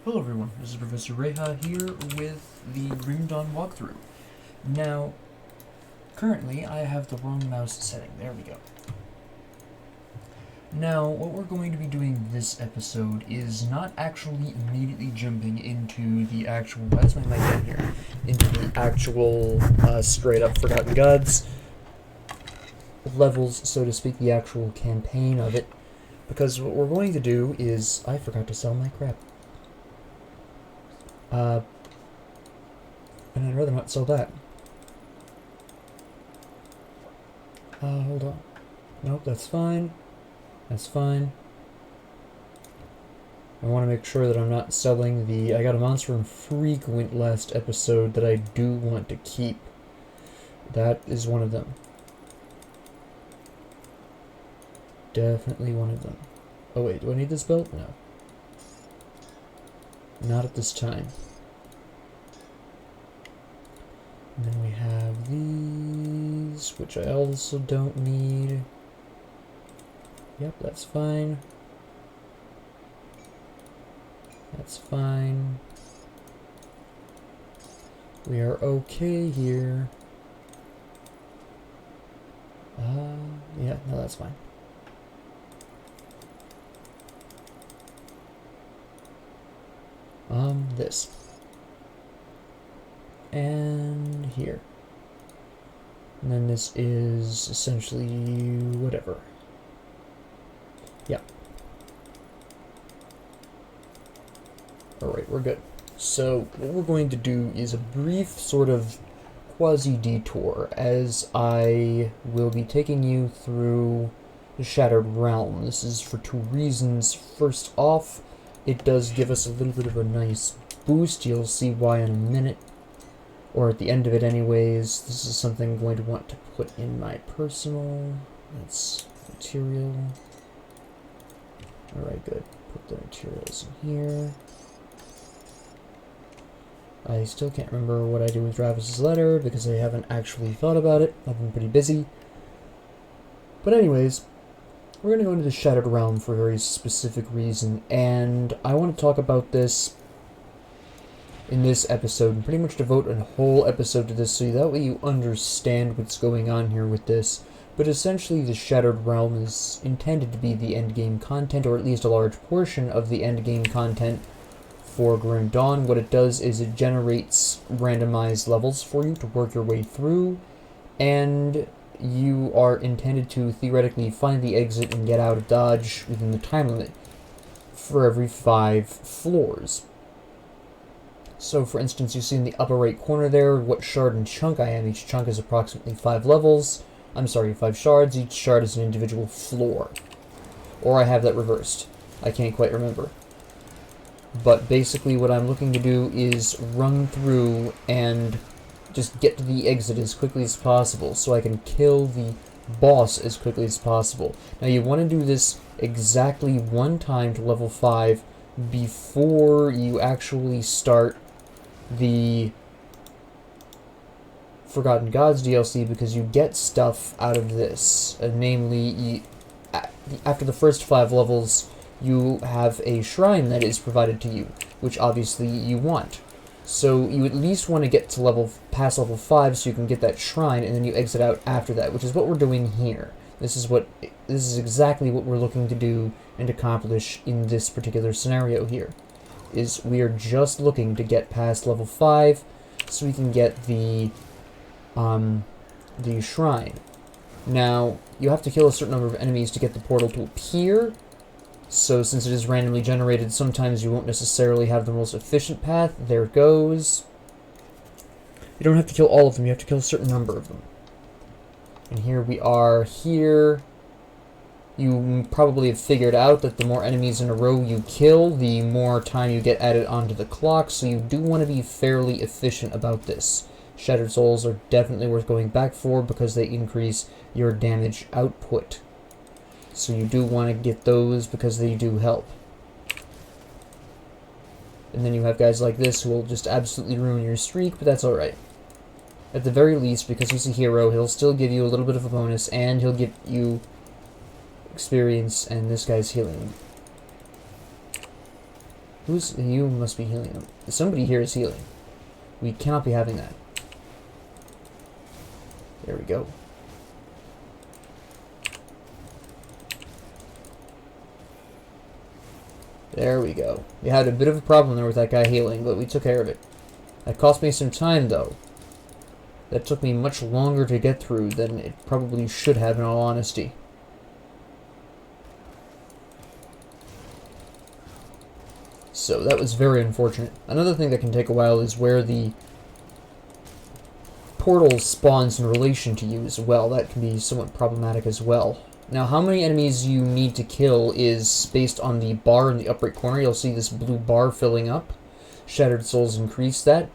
Hello everyone, this is Professor Reha here with the Grim Dawn walkthrough. Now, currently I have the wrong mouse setting. There we go. Now, what we're going to be doing this episode is not actually immediately jumping into the actual, that's my mic down here, into the actual straight up Forgotten Gods levels, so to speak, the actual campaign of it. Because what we're going to do is, I forgot to sell my crap. And I'd rather not sell that. Hold on. Nope, that's fine. That's fine. I want to make sure that I'm not selling the... I got a Monster Infrequent last episode that I do want to keep. That is one of them. Definitely one of them. Oh wait, do I need this belt? No. Not at this time. And then we have these, which I also don't need. Yep, that's fine. That's fine. We are okay here. Yeah, no, that's fine. This. And here. And then this is essentially whatever. Yep. Alright, we're good. So, what we're going to do is a brief sort of quasi-detour as I will be taking you through the Shattered Realm. This is for two reasons. First off, it does give us a little bit of a nice boost. You'll see why in a minute. Or at the end of it anyways. This is something I'm going to want to put in my personal. That's material. Alright, good. Put the materials in here. I still can't remember what I do with Travis's letter because I haven't actually thought about it. I've been pretty busy. But anyways, we're going to go into the Shattered Realm for a very specific reason, and I want to talk about this in this episode, and pretty much devote a whole episode to this, so that way you understand what's going on here with this. But essentially, the Shattered Realm is intended to be the endgame content, or at least a large portion of the endgame content for Grim Dawn. What it does is it generates randomized levels for you to work your way through, and you are intended to theoretically find the exit and get out of Dodge within the time limit for every 5 floors. So, for instance, you see in the upper right corner there what shard and chunk I am. Each chunk is approximately 5 levels. I'm sorry, 5 shards. Each shard is an individual floor. Or I have that reversed. I can't quite remember. But basically what I'm looking to do is run through and just get to the exit as quickly as possible so I can kill the boss as quickly as possible. Now you want to do this exactly one time to level 5 before you actually start the Forgotten Gods DLC, because you get stuff out of this. Namely, after the first 5 levels, you have a shrine that is provided to you, which obviously you want. So you at least want to get to past level 5 so you can get that shrine, and then you exit out after that, which is what we're doing here. This is exactly what we're looking to do and accomplish in this particular scenario here. Is we are just looking to get past level 5 so we can get the shrine. Now, you have to kill a certain number of enemies to get the portal to appear. So since it is randomly generated, sometimes you won't necessarily have the most efficient path. There it goes. You don't have to kill all of them, you have to kill a certain number of them. And here we are here. You probably have figured out that the more enemies in a row you kill, the more time you get added onto the clock, so you do want to be fairly efficient about this. Shattered Souls are definitely worth going back for because they increase your damage output. So you do want to get those because they do help. And then you have guys like this who will just absolutely ruin your streak, but that's alright. At the very least, because he's a hero, he'll still give you a little bit of a bonus, and he'll give you experience, and this guy's healing. You must be healing them. Somebody here is healing. We cannot be having that. There we go. There we go. We had a bit of a problem there with that guy healing, but we took care of it. That cost me some time, though. That took me much longer to get through than it probably should have, in all honesty. So that was very unfortunate. Another thing that can take a while is where the portal spawns in relation to you as well. That can be somewhat problematic as well. Now, how many enemies you need to kill is based on the bar in the upper right corner. You'll see this blue bar filling up. Shattered Souls increase that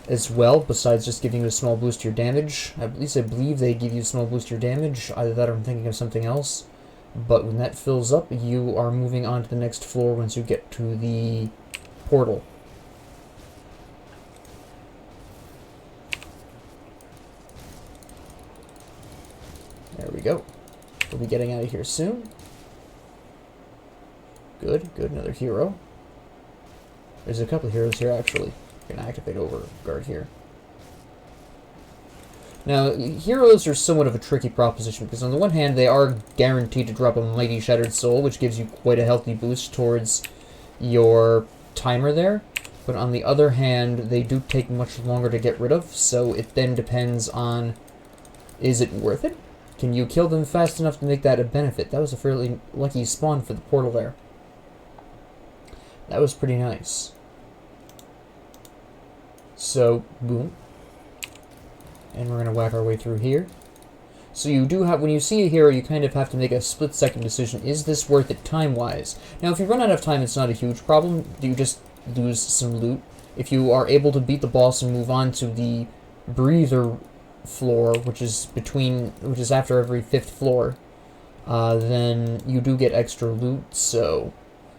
as well, besides just giving you a small boost to your damage. At least I believe they give you a small boost to your damage. Either that or I'm thinking of something else. But when that fills up, you are moving on to the next floor once you get to the portal. There we go. We'll be getting out of here soon. Good, good. Another hero. There's a couple of heroes here, actually. I'm going to activate Overguard here. Now, heroes are somewhat of a tricky proposition, because on the one hand, they are guaranteed to drop a Mighty Shattered Soul, which gives you quite a healthy boost towards your timer there. But on the other hand, they do take much longer to get rid of, so it then depends on, is it worth it? Can you kill them fast enough to make that a benefit? That was a fairly lucky spawn for the portal there. That was pretty nice. So, boom. And we're going to whack our way through here. So you do have, when you see a hero, you kind of have to make a split-second decision. Is this worth it time-wise? Now, if you run out of time, it's not a huge problem. You just lose some loot. If you are able to beat the boss and move on to the breather floor, which is after every 5th floor, then you do get extra loot, so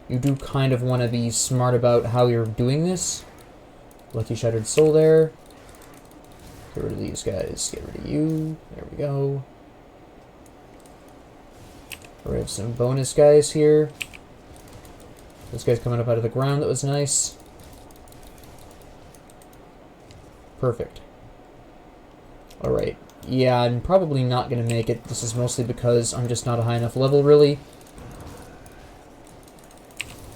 you do kind of want to be smart about how you're doing this. Lucky Shattered Soul there. Get rid of these guys. Get rid of you. There we go. We have some bonus guys here. This guy's coming up out of the ground. That was nice. Perfect. Alright. Yeah, I'm probably not going to make it. This is mostly because I'm just not a high enough level, really.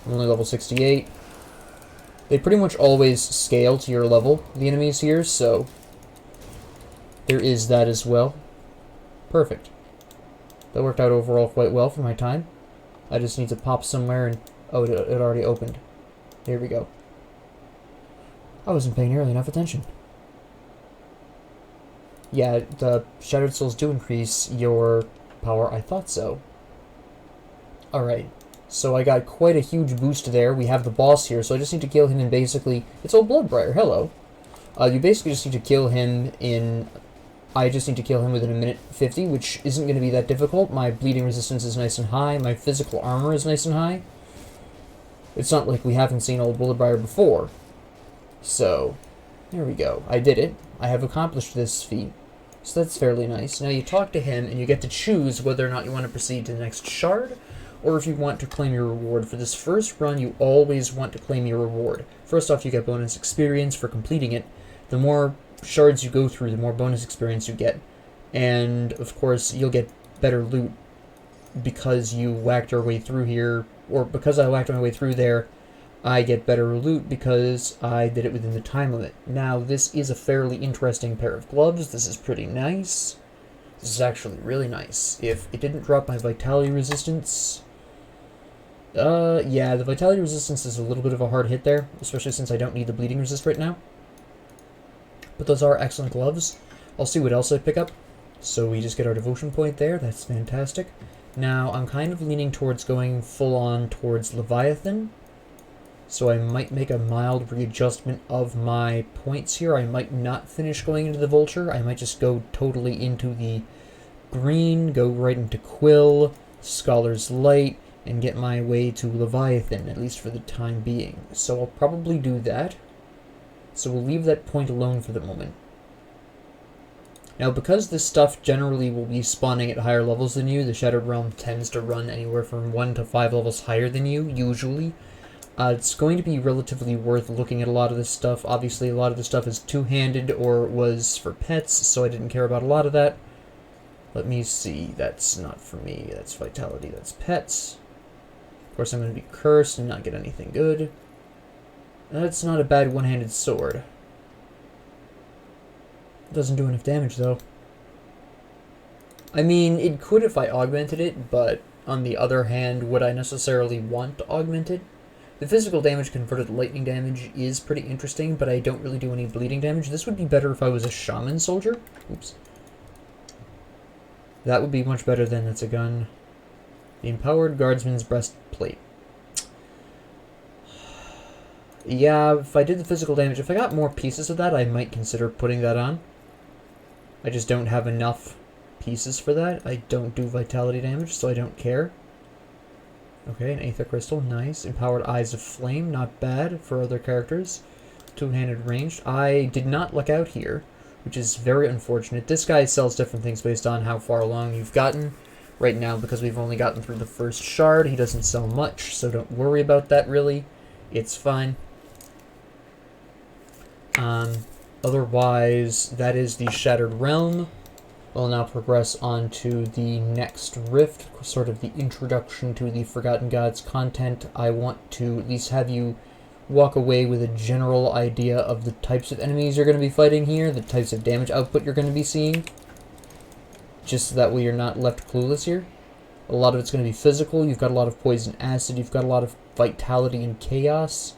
I'm only level 68. They pretty much always scale to your level, the enemies here, so there is that as well. Perfect. That worked out overall quite well for my time. I just need to pop somewhere and... oh, it already opened. Here we go. I wasn't paying nearly enough attention. Yeah, the Shattered Souls do increase your power. I thought so. Alright. So I got quite a huge boost there. We have the boss here, so I just need to kill him in basically... it's old Bloodbriar, hello. You basically just need to kill him in... I just need to kill him within a minute 50, which isn't going to be that difficult. My bleeding resistance is nice and high. My physical armor is nice and high. It's not like we haven't seen old Bloodbriar before. So, there we go. I did it. I have accomplished this feat. So that's fairly nice. Now you talk to him, and you get to choose whether or not you want to proceed to the next shard, or if you want to claim your reward. For this first run, you always want to claim your reward. First off, you get bonus experience for completing it. The more shards you go through, the more bonus experience you get. And, of course, you'll get better loot because you whacked your way through here, or because I whacked my way through there, I get better loot because I did it within the time limit. Now, this is a fairly interesting pair of gloves. This is pretty nice. This is actually really nice. If it didn't drop my vitality resistance... yeah, the vitality resistance is a little bit of a hard hit there, especially since I don't need the bleeding resist right now. But those are excellent gloves. I'll see what else I pick up. So we just get our devotion point there. That's fantastic. Now, I'm kind of leaning towards going full-on towards Leviathan. So I might make a mild readjustment of my points here. I might not finish going into the Vulture. I might just go totally into the green, go right into Quill, Scholar's Light, and get my way to Leviathan, at least for the time being. So I'll probably do that. So we'll leave that point alone for the moment. Now, because this stuff generally will be spawning at higher levels than you, the Shattered Realm tends to run anywhere from 1 to 5 levels higher than you, usually. It's going to be relatively worth looking at a lot of this stuff. Obviously, a lot of the stuff is two-handed or was for pets, so I didn't care about a lot of that. Let me see. That's not for me. That's vitality. That's pets. Of course, I'm going to be cursed and not get anything good. That's not a bad one-handed sword. Doesn't do enough damage, though. I mean, it could if I augmented it, but on the other hand, would I necessarily want to augment it? The physical damage converted to lightning damage is pretty interesting, but I don't really do any bleeding damage. This would be better if I was a shaman soldier. Oops. That would be much better than it's a gun. The empowered guardsman's breastplate. Yeah, if I did the physical damage, if I got more pieces of that, I might consider putting that on. I just don't have enough pieces for that. I don't do vitality damage, so I don't care. Okay, an aether crystal, nice. Empowered eyes of flame, not bad for other characters. Two-handed ranged. I did not luck out here, which is very unfortunate. This guy sells different things based on how far along you've gotten. Right now, because we've only gotten through the first shard, he doesn't sell much, so don't worry about that, really. It's fine. Otherwise, that is the Shattered Realm. We'll now progress on to the next rift, sort of the introduction to the Forgotten Gods content. I want to at least have you walk away with a general idea of the types of enemies you're going to be fighting here, the types of damage output you're going to be seeing, just so that way you're not left clueless here. A lot of it's going to be physical. You've got a lot of poison acid. You've got a lot of vitality and chaos.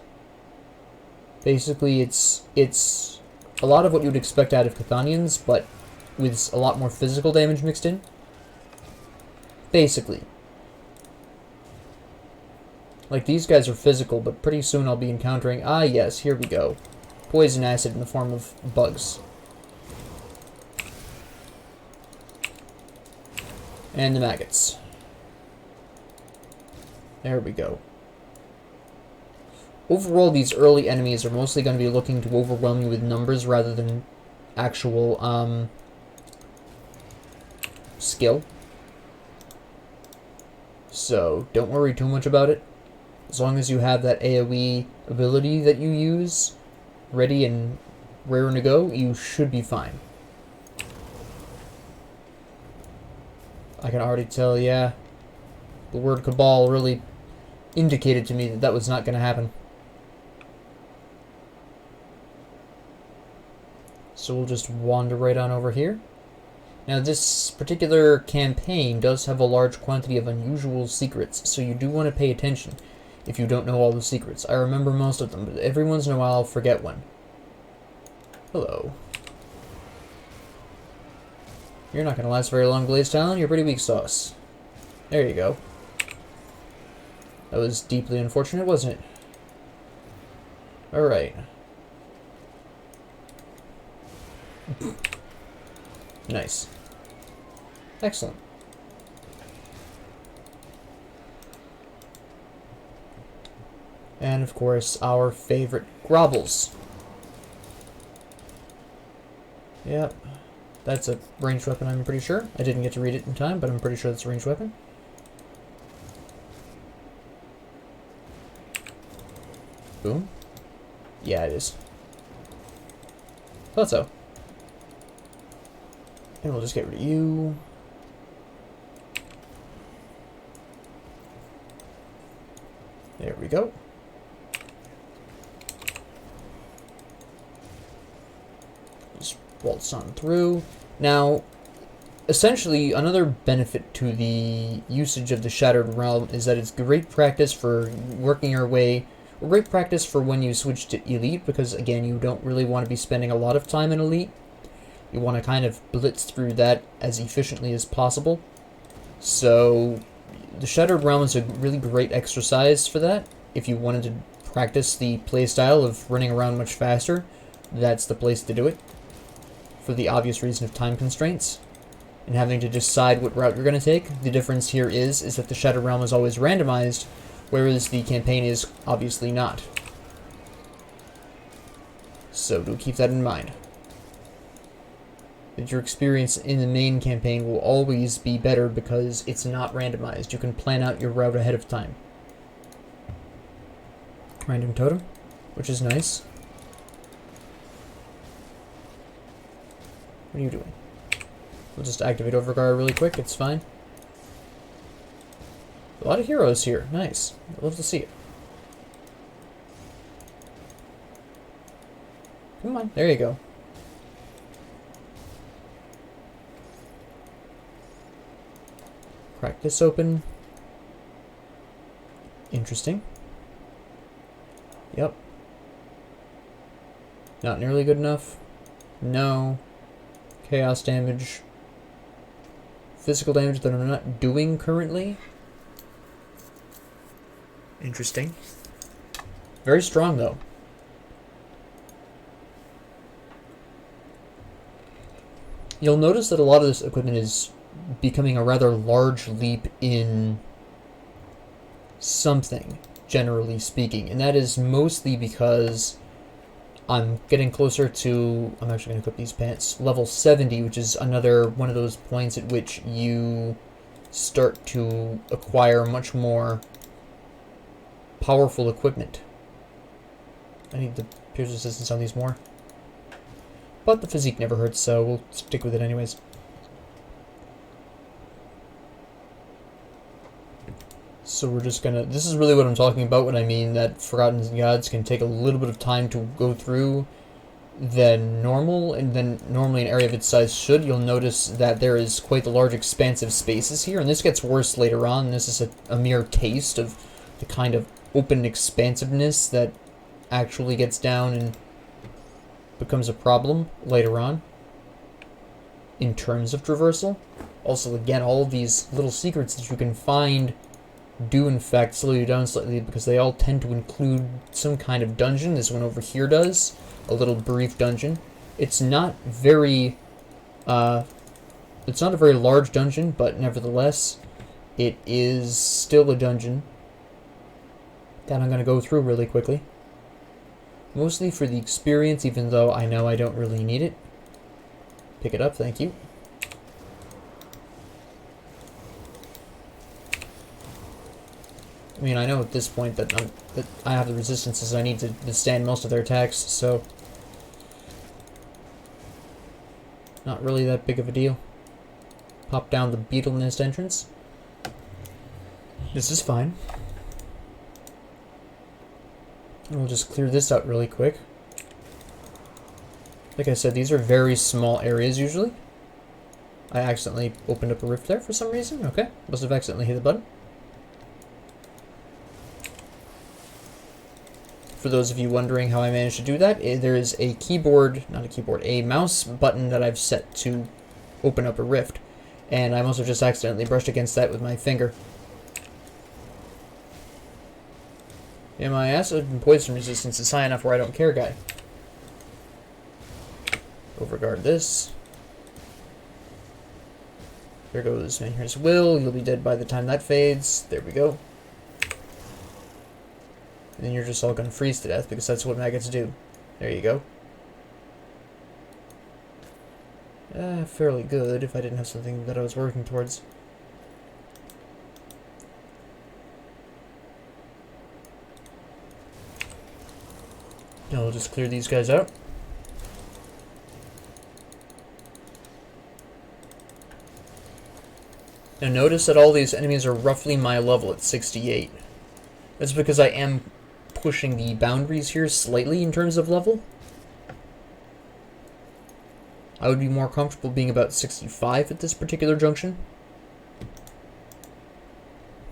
Basically, it's a lot of what you would expect out of Chthonians, but with a lot more physical damage mixed in. Basically. Like, these guys are physical, but pretty soon I'll be encountering... Ah, yes, here we go. Poison acid in the form of bugs. And the maggots. There we go. Overall, these early enemies are mostly going to be looking to overwhelm you with numbers rather than actual, skill. So, don't worry too much about it. As long as you have that AoE ability that you use ready and raring to go, you should be fine. I can already tell, yeah, the word Cabal really indicated to me that that was not going to happen. So we'll just wander right on over here. Now, this particular campaign does have a large quantity of unusual secrets, so you do want to pay attention if you don't know all the secrets. I remember most of them, but every once in a while I'll forget one. Hello. You're not going to last very long, Blaze Talon. You're pretty weak sauce. There you go. That was deeply unfortunate, wasn't it? Alright. Nice. Excellent. And, of course, our favorite Grobbles. Yep. That's a ranged weapon, I'm pretty sure. I didn't get to read it in time, but I'm pretty sure that's a ranged weapon. Boom. Yeah, it is. Thought so. And we'll just get rid of you. There we go. Just waltz on through. Now, essentially, another benefit to the usage of the Shattered Realm is that it's great practice for working your way, or great practice for when you switch to Elite, because, again, you don't really want to be spending a lot of time in Elite. You want to kind of blitz through that as efficiently as possible. So, the Shattered Realm is a really great exercise for that. If you wanted to practice the playstyle of running around much faster, that's the place to do it. For the obvious reason of time constraints and having to decide what route you're going to take. The difference here is that the Shattered Realm is always randomized, whereas the campaign is obviously not. So do keep that in mind. That your experience in the main campaign will always be better because it's not randomized. You can plan out your route ahead of time. Random totem, which is nice. What are you doing? We'll just activate Overguard really quick, it's fine. A lot of heroes here, nice. I'd love to see it. Come on, there you go. Crack this open. Interesting. Yep. Not nearly good enough. No. Chaos damage. Physical damage that I'm not doing currently. Interesting. Very strong, though. You'll notice that a lot of this equipment is becoming a rather large leap in something, generally speaking. And that is mostly because I'm getting closer to, I'm actually going to equip these pants, level 70, which is another one of those points at which you start to acquire much more powerful equipment. I need the pierce resistance on these more. But the physique never hurts, so we'll stick with it anyways. So we're just gonna, this is really what I'm talking about when I mean that Forgotten Gods can take a little bit of time to go through than normal, and then normally an area of its size should. You'll notice that there is quite the large expansive spaces here, and this gets worse later on. This is a mere taste of the kind of open expansiveness that actually gets down and becomes a problem later on in terms of traversal. Also, again, all of these little secrets that you can find do in fact slow you down slightly because they all tend to include some kind of dungeon. This one over here does. A little brief dungeon. It's not very it's not a very large dungeon, but nevertheless it is still a dungeon that I'm going to go through really quickly. Mostly for the experience, even though I know I don't really need it. Pick it up, thank you. I mean, I know at this point that I have the resistances I need to withstand most of their attacks, so not really that big of a deal. Pop down the beetle nest entrance. This is fine. And we'll just clear this out really quick. Like I said, these are very small areas usually. I accidentally opened up a rift there for some reason. Okay, must have accidentally hit the button. For those of you wondering how I managed to do that, there is a keyboard, not a keyboard, a mouse button that I've set to open up a rift. And I must have just accidentally brushed against that with my finger. Yeah, my acid and poison resistance is high enough where I don't care, guy. Overguard this. There goes, man, here's Will. You'll be dead by the time that fades. There we go. And then you're just all going to freeze to death because that's what maggots do. There you go. Fairly good if I didn't have something that I was working towards. Now we'll just clear these guys out. Now notice that all these enemies are roughly my level at 68. That's because I am pushing the boundaries here slightly in terms of level. I would be more comfortable being about 65 at this particular junction.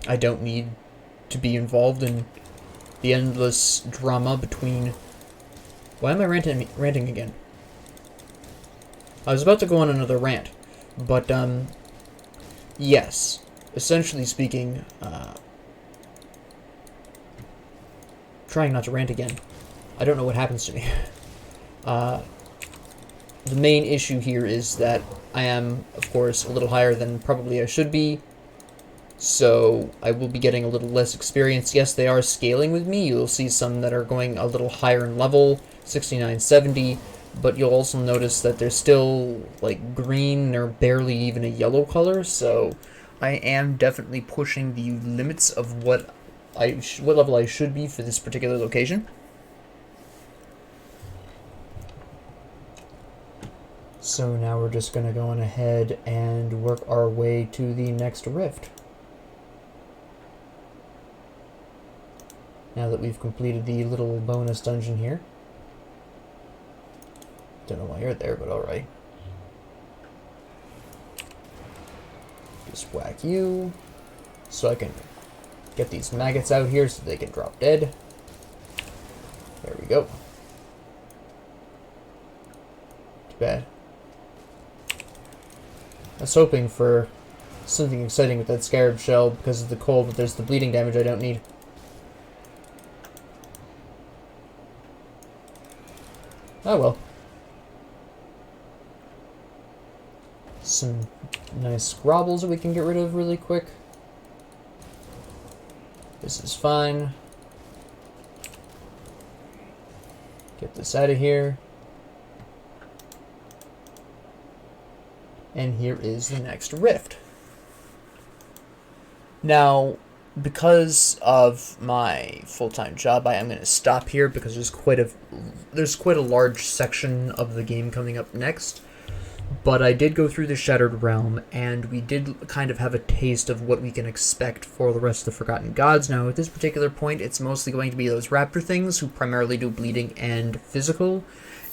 I don't need to be involved in the endless drama between... Why am I ranting again? I was about to go on another rant, but, yes. Essentially speaking, trying not to rant again. I don't know what happens to me. The main issue here is that I am, of course, a little higher than probably I should be, so I will be getting a little less experience. Yes, they are scaling with me. You'll see some that are going a little higher in level, 69, 70, but you'll also notice that they're still, like, green or barely even a yellow color, so I am definitely pushing the limits of what what level I should be for this particular location. So now we're just going to go on ahead and work our way to the next rift. Now that we've completed the little bonus dungeon here. Don't know why you're there, but alright. Just whack you. So I can get these maggots out here so they can drop dead. There we go. Too bad. I was hoping for something exciting with that scarab shell because of the cold, but there's the bleeding damage I don't need. Oh well. Some nice grobbles that we can get rid of really quick. This is fine. Get this out of here. And here is the next rift. Now, because of my full-time job, I am going to stop here because there's quite a large section of the game coming up next. But I did go through the Shattered Realm, and we did kind of have a taste of what we can expect for the rest of the Forgotten Gods. Now, at this particular point, it's mostly going to be those raptor things, who primarily do bleeding and physical,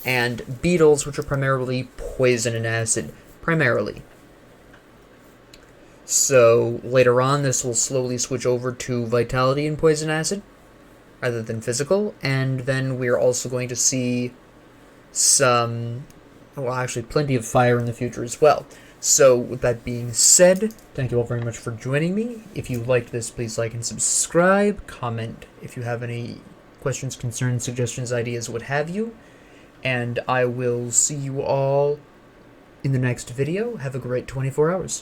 and beetles, which are primarily poison and acid, primarily. So, later on, this will slowly switch over to vitality and poison acid, rather than physical, and then we're also going to see some... well, actually, plenty of fire in the future as well. So, with that being said, thank you all very much for joining me. If you liked this, please like and subscribe. Comment if you have any questions, concerns, suggestions, ideas, what have you. And I will see you all in the next video. Have a great 24 hours.